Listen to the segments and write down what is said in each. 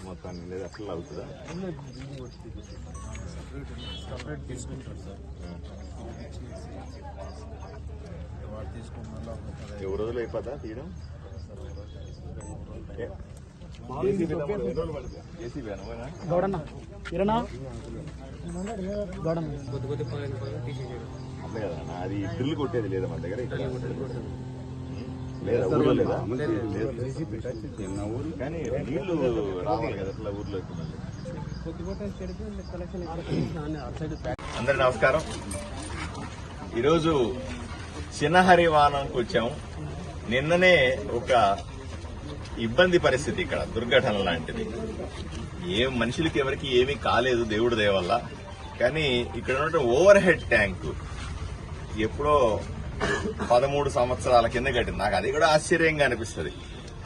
మొత్తాన్ని లేదా అట్లా అవుతుందా? సపరేట్ తీసుకుంటారు సార్. వాడు తీసుకున్న ఎవరు రోజులు అయిపోతా తీయడం? అట్లే కదా, అది డ్రిల్ కొట్టేది లేదా మన దగ్గర? ఇక్కడ లేదా ఊర్లో లేదా? కానీ నీళ్లు రావాలి కదా అట్లా ఊర్లోకి. అందరి నమస్కారం. ఈరోజు చిన్నహరివానంకి వచ్చాము. నిన్ననే ఒక ఇబ్బంది పరిస్థితి, ఇక్కడ దుర్ఘటన లాంటిది. మనుషులకి ఎవరికి ఏమీ కాలేదు దేవుడి దయ వల్ల. కానీ ఇక్కడ ఉన్న ఓవర్ హెడ్ ట్యాంకు ఎప్పుడో 13 సంవత్సరాల కింద కట్టింది. నాకు అది కూడా ఆశ్చర్యంగా అనిపిస్తుంది.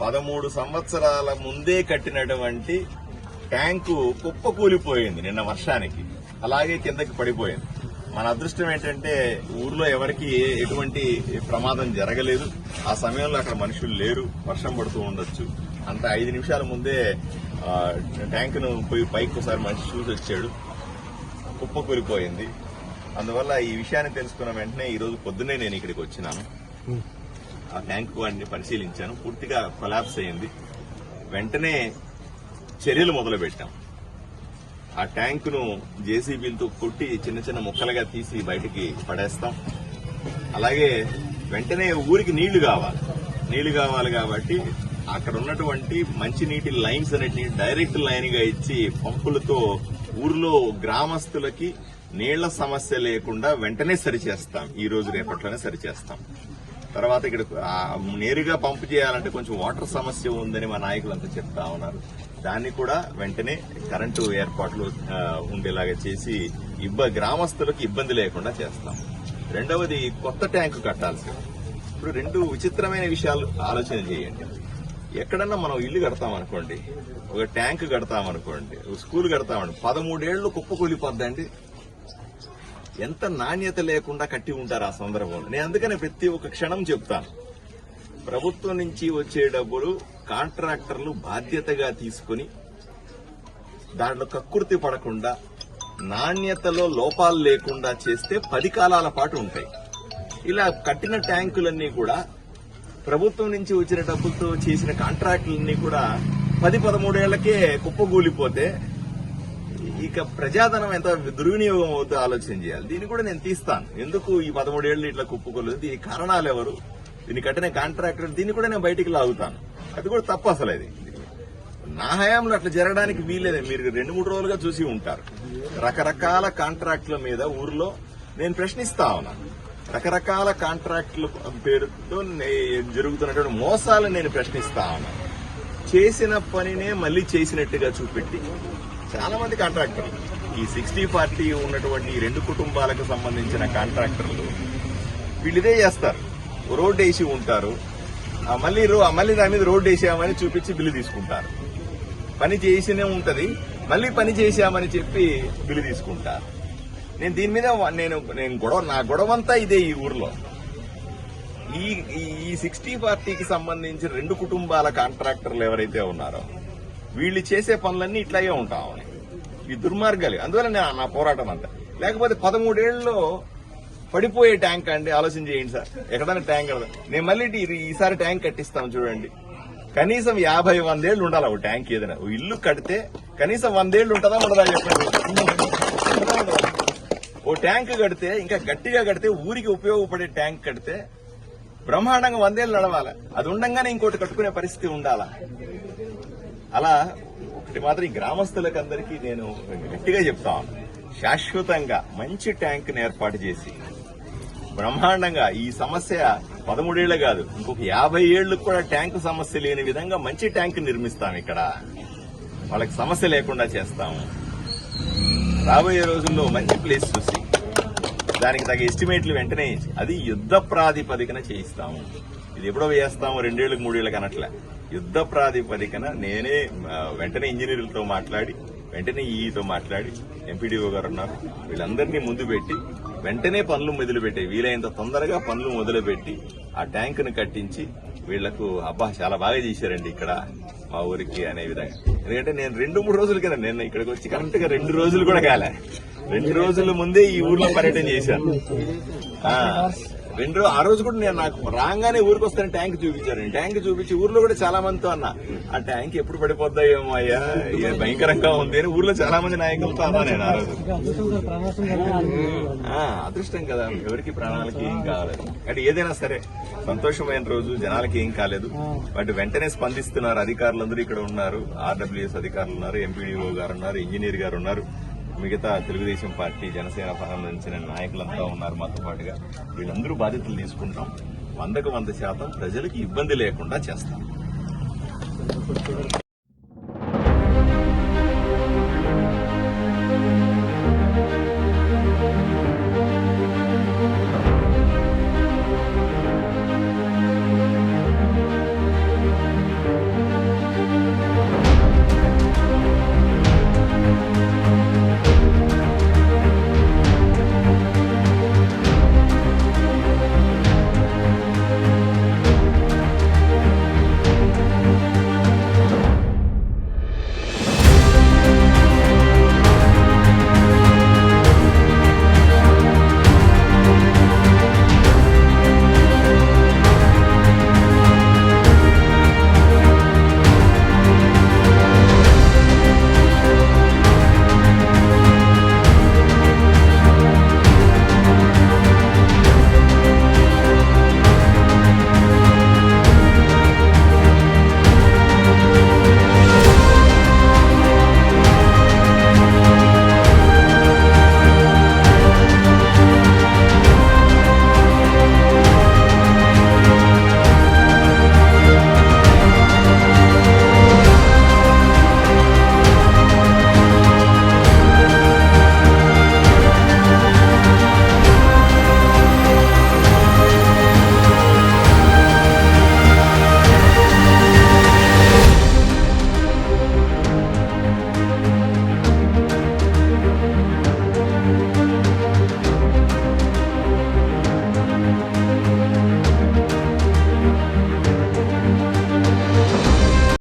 13 సంవత్సరాల ముందే కట్టినటువంటి ట్యాంకు కుప్పకూలిపోయింది నిన్న వర్షానికి, అలాగే కిందకి పడిపోయింది. మన అదృష్టం ఏంటంటే ఊర్లో ఎవరికి ఎటువంటి ప్రమాదం జరగలేదు. ఆ సమయంలో అక్కడ మనుషులు లేరు, వర్షం పడుతూ ఉండొచ్చు. అంత 5 నిమిషాల ముందే ట్యాంకును పోయి పైకి ఒకసారి మనిషి చూసి వచ్చాడు, కుప్పకూలిపోయింది. అందువల్ల ఈ విషయాన్ని తెలుసుకున్న వెంటనే ఈ రోజు పొద్దున్నే నేను ఇక్కడికి వచ్చినాను. ఆ ట్యాంకు అన్ని పరిశీలించాను, పూర్తిగా కొలాప్స్ అయింది. వెంటనే చర్యలు మొదలు పెట్టాం. ఆ ట్యాంకును జేసీబీలతో కొట్టి చిన్న చిన్న ముక్కలుగా తీసి బయటికి పడేస్తాం. అలాగే వెంటనే ఊరికి నీళ్లు కావాలి కాబట్టి అక్కడ ఉన్నటువంటి మంచినీటి లైన్స్ అన్నిటిని డైరెక్ట్ లైన్ గా ఇచ్చి పంపులతో ఊర్లో గ్రామస్తులకి నీళ్ల సమస్య లేకుండా వెంటనే సరిచేస్తాం. ఈ రోజు రేపట్లోనే సరిచేస్తాం. తర్వాత ఇక్కడ నేరుగా పంపు చేయాలంటే కొంచెం వాటర్ సమస్య ఉందని మా నాయకులంతా చెప్తా ఉన్నారు. దాన్ని కూడా వెంటనే కరెంటు ఏర్పాట్లు ఉండేలాగా చేసి గ్రామస్తులకు ఇబ్బంది లేకుండా చేస్తాం. రెండవది, కొత్త ట్యాంకు కట్టాల్సి. ఇప్పుడు 2 విచిత్రమైన విషయాలు ఆలోచన చేయండి. ఎక్కడన్నా మనం ఇల్లు కడతామనుకోండి, ఒక ట్యాంకు కడతామనుకోండి, స్కూల్ కడతామనుకోండి, 13 ఏళ్లు కుప్పకూలిపోద్దండి. ఎంత నాణ్యత లేకుండా కట్టి ఉంటారు ఆ సందర్భంలో. నేను అందుకనే ప్రతి ఒక్క క్షణం చెప్తాను, ప్రభుత్వం నుంచి వచ్చే డబ్బులు కాంట్రాక్టర్లు బాధ్యతగా తీసుకుని దాంట్లో కక్కుర్తి పడకుండా నాణ్యతలో లోపాలు లేకుండా చేస్తే 10 కాలాల పాటు ఉంటాయి. ఇలా కట్టిన ట్యాంకులన్నీ కూడా ప్రభుత్వం నుంచి వచ్చిన డబ్బులతో చేసిన కాంట్రాక్టులన్నీ కూడా 10-13 ఏళ్లకే కుప్పగూలిపోతే ఇక ప్రజాధనం ఎంత దుర్వినియోగం అవుతుందో ఆలోచన చేయాలి. దీన్ని కూడా నేను తీస్తాను. ఎందుకు ఈ 13 ఏళ్లు ఇట్లా కుప్పకోలేదు, దీని కారణాలు ఎవరు, దీన్ని కట్టిన కాంట్రాక్టర్, దీన్ని కూడా నేను బయటికి లాగుతాను. అది కూడా తప్పు. అసలు అది నా హయాంలో అట్లా జరగడానికి వీల్లేదు. మీరు 2-3 రోజులుగా చూసి ఉంటారు. రకరకాల కాంట్రాక్టుల మీద ఊర్లో నేను ప్రశ్నిస్తా ఉన్నాను. రకరకాల కాంట్రాక్టుల పేరుతో జరుగుతున్నటువంటి మోసాలు నేను ప్రశ్నిస్తా ఉన్నాను. చేసిన పనినే మళ్లీ చేసినట్టుగా చూపెట్టి చాలా మంది కాంట్రాక్టర్లు, ఈ 60-40 ఉన్నటువంటి 2 కుటుంబాలకు సంబంధించిన కాంట్రాక్టర్లు వీళ్ళిదే చేస్తారు. రోడ్డు వేసి ఉంటారు, మళ్ళీ దాని మీద రోడ్డు వేసామని చూపించి బిల్లు తీసుకుంటారు. పని చేసినే ఉంటది, మళ్ళీ పని చేశామని చెప్పి బిల్లు తీసుకుంటారు. నేను దీని మీద నా గొడవంతా ఇదే. ఈ ఊర్లో ఈ 60-40కి సంబంధించి 2 కుటుంబాల కాంట్రాక్టర్లు ఎవరైతే ఉన్నారో వీళ్ళు చేసే పనులన్నీ ఇట్లాగే ఉంటామని, ఈ దుర్మార్గాలు. అందువల్ల నా పోరాటం అంతా. లేకపోతే 13 ఏళ్లలో పడిపోయే ట్యాంక్ అండి, ఆలోచన చేయండి సార్. ఎక్కడైనా ట్యాంక్ కడదాం, నేను మళ్ళీ ఈసారి ట్యాంక్ కట్టిస్తాను చూడండి. కనీసం 50-100 ఏళ్లు ఉండాలి ఒక ట్యాంక్. ఏదైనా ఇల్లు కడితే కనీసం 100 ఏళ్లు ఉంటుందా ఉండదా చెప్పండి. ఓ ట్యాంక్ కడితే, ఇంకా గట్టిగా కడితే, ఊరికి ఉపయోగపడే ట్యాంక్ కడితే బ్రహ్మాండంగా 100 ఏళ్లు నడవాలి. అది ఉండంగానే ఇంకోటి కట్టుకునే పరిస్థితి ఉండాలా. అలా ఒకటి మాత్రం ఈ గ్రామస్తులకు అందరికీ నేను గట్టిగా చెప్తాను, శాశ్వతంగా మంచి ట్యాంకును ఏర్పాటు చేసి బ్రహ్మాండంగా ఈ సమస్య 13 ఏళ్లు కాదు, ఇంకొక 50 ఏళ్లకు కూడా ట్యాంకు సమస్య లేని విధంగా మంచి ట్యాంకు నిర్మిస్తాం. ఇక్కడ వాళ్ళకి సమస్య లేకుండా చేస్తాము. రాబోయే రోజుల్లో మంచి ప్లేస్ చూసి దానికి తగ్గ ఎస్టిమేట్లు వెంటనే అది యుద్ధ ప్రాతిపదికన చేయిస్తాము. ఇది ఎప్పుడో వేస్తాము 2 ఏళ్లకు 3 ఏళ్లకు అనట్లే, యుద్ధ ప్రాతిపదికన నేనే వెంటనే ఇంజనీర్లతో మాట్లాడి, వెంటనే ఈఈతో మాట్లాడి, ఎంపీడీఓ గారు ఉన్నారు, వీళ్ళందరినీ ముందు పెట్టి వెంటనే పనులు మొదలుపెట్టే, వీలైనంత తొందరగా పనులు మొదలుపెట్టి ఆ ట్యాంకును కట్టించి వీళ్లకు అబ్బా చాలా బాగా చేశారండి ఇక్కడ మా ఊరికి అనే విధంగా. ఎందుకంటే నేను 2-3 రోజుల కింద నేను ఇక్కడికి వచ్చి కరెక్ట్ గా 2 రోజులు కూడా కాలే, 2 రోజుల ముందే ఈ ఊర్లో పర్యటన చేశాను. ఆ రోజు కూడా నేను నాకు రాగానే ఊరికి వస్తాను ట్యాంక్ చూపించారు. ట్యాంక్ చూపించి ఊర్లో కూడా చాలా మందితో అన్నా ఆ ట్యాంక్ ఎప్పుడు పడిపోద్దాయేమో అయ్యా, భయంకరంగా ఉంది అని ఊర్లో చాలా మంది నాయకులతో అన్నా నేను ఆ రోజు. అదృష్టం కదా, ఎవరికి ప్రాణాలకి ఏం కాలేదు. అంటే ఏదైనా సరే సంతోషమైన రోజు, జనాలకి ఏం కాలేదు. బట్ వెంటనే స్పందిస్తున్నారు అధికారులందరూ ఇక్కడ ఉన్నారు. ఆర్డబ్ల్యూఎస్ అధికారులు ఉన్నారు, ఎంపీడీఓ గారు ఉన్నారు, ఇంజనీర్ గారు ఉన్నారు, మిగతా తెలుగుదేశం పార్టీ జనసేన సంబంధించిన నాయకులంతా ఉన్నారు మాతో పాటుగా. వీళ్ళందరూ బాధ్యతలు తీసుకుంటాం. 100% ప్రజలకు ఇబ్బంది లేకుండా చేస్తాం.